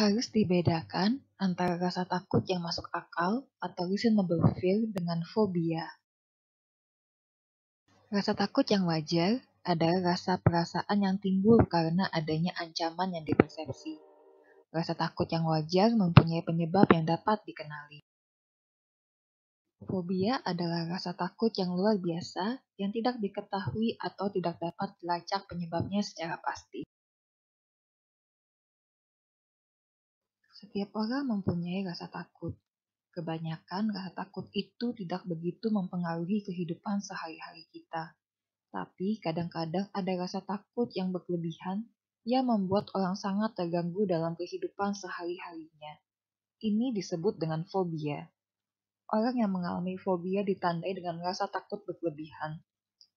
Harus dibedakan antara rasa takut yang masuk akal atau reasonable fear dengan fobia. Rasa takut yang wajar adalah rasa perasaan yang timbul karena adanya ancaman yang dipersepsi. Rasa takut yang wajar mempunyai penyebab yang dapat dikenali. Fobia adalah rasa takut yang luar biasa yang tidak diketahui atau tidak dapat dilacak penyebabnya secara pasti. Setiap orang mempunyai rasa takut. Kebanyakan rasa takut itu tidak begitu mempengaruhi kehidupan sehari-hari kita. Tapi kadang-kadang ada rasa takut yang berlebihan yang membuat orang sangat terganggu dalam kehidupan sehari-harinya. Ini disebut dengan fobia. Orang yang mengalami fobia ditandai dengan rasa takut berlebihan.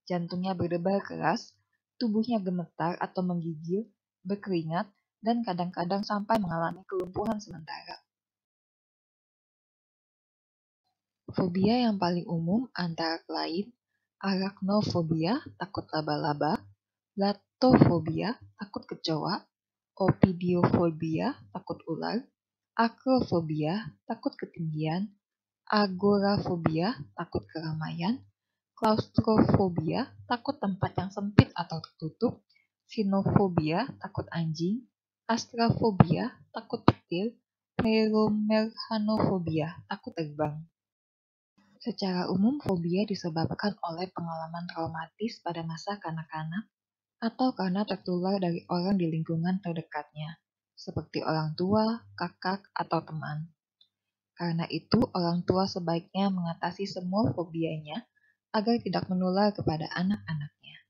Jantungnya berdebar keras, tubuhnya gemetar atau menggigil, berkeringat, dan kadang-kadang sampai mengalami kelumpuhan sementara. Fobia yang paling umum antara lain arachnofobia, takut laba-laba, latofobia, takut kecoa, opidiofobia, takut ular, acrofobia, takut ketinggian, agorafobia, takut keramaian, klaustrofobia, takut tempat yang sempit atau tertutup, sinofobia, takut anjing, astrafobia, takut petir, pneromelhanofobia, takut terbang. Secara umum, fobia disebabkan oleh pengalaman traumatis pada masa kanak-kanak atau karena tertular dari orang di lingkungan terdekatnya, seperti orang tua, kakak, atau teman. Karena itu, orang tua sebaiknya mengatasi semua fobianya agar tidak menular kepada anak-anaknya.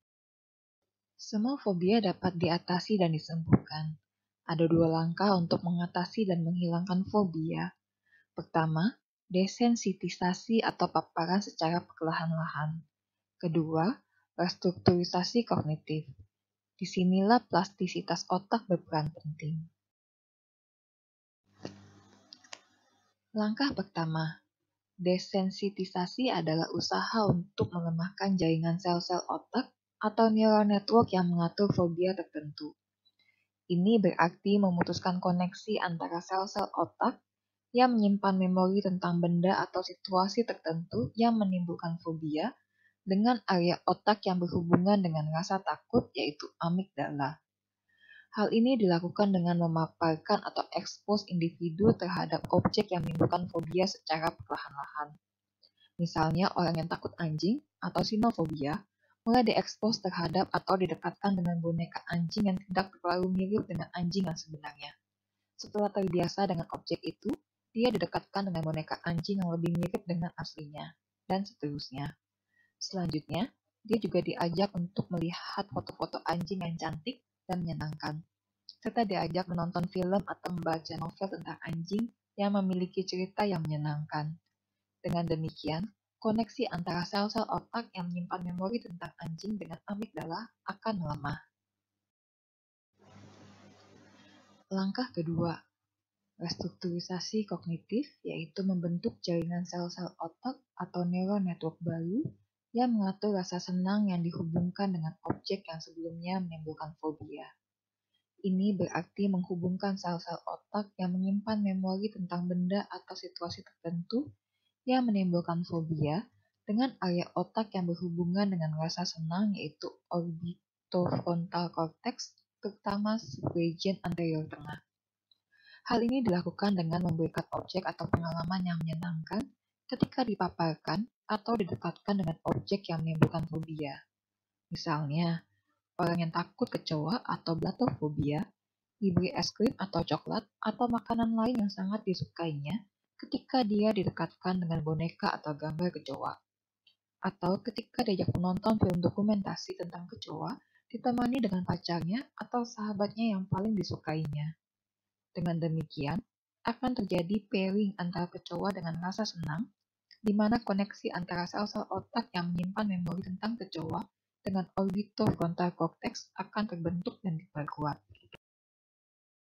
Semua fobia dapat diatasi dan disembuhkan. Ada 2 langkah untuk mengatasi dan menghilangkan fobia. Pertama, desensitisasi atau paparan secara perlahan-lahan. Kedua, restrukturisasi kognitif. Disinilah plastisitas otak berperan penting. Langkah pertama, desensitisasi adalah usaha untuk melemahkan jaringan sel-sel otak atau neural network yang mengatur fobia tertentu. Ini berarti memutuskan koneksi antara sel-sel otak yang menyimpan memori tentang benda atau situasi tertentu yang menimbulkan fobia dengan area otak yang berhubungan dengan rasa takut, yaitu amigdala. Hal ini dilakukan dengan memaparkan atau ekspos individu terhadap objek yang menimbulkan fobia secara perlahan-lahan. Misalnya, orang yang takut anjing atau sinofobia mulai diekspos terhadap atau didekatkan dengan boneka anjing yang tidak terlalu mirip dengan anjing yang sebenarnya. Setelah terbiasa dengan objek itu, dia didekatkan dengan boneka anjing yang lebih mirip dengan aslinya, dan seterusnya. Selanjutnya, dia juga diajak untuk melihat foto-foto anjing yang cantik dan menyenangkan, serta diajak menonton film atau membaca novel tentang anjing yang memiliki cerita yang menyenangkan. Dengan demikian, koneksi antara sel-sel otak yang menyimpan memori tentang anjing dengan amigdala akan melemah. Langkah kedua, restrukturisasi kognitif, yaitu membentuk jaringan sel-sel otak atau neural network baru yang mengatur rasa senang yang dihubungkan dengan objek yang sebelumnya menimbulkan fobia. Ini berarti menghubungkan sel-sel otak yang menyimpan memori tentang benda atau situasi tertentu yang menimbulkan fobia dengan area otak yang berhubungan dengan rasa senang, yaitu orbitofrontal cortex, terutama subregion anterior tengah. Hal ini dilakukan dengan memberikan objek atau pengalaman yang menyenangkan ketika dipaparkan atau didekatkan dengan objek yang menimbulkan fobia. Misalnya, orang yang takut kecoa atau blatofobia diberi es krim atau coklat atau makanan lain yang sangat disukainya ketika dia didekatkan dengan boneka atau gambar kecoa. Atau ketika diajak menonton film dokumentasi tentang kecoa ditemani dengan pacarnya atau sahabatnya yang paling disukainya. Dengan demikian, akan terjadi pairing antara kecoa dengan rasa senang, di mana koneksi antara sel-sel otak yang menyimpan memori tentang kecoa dengan orbitofrontal cortex akan terbentuk dan diperkuat.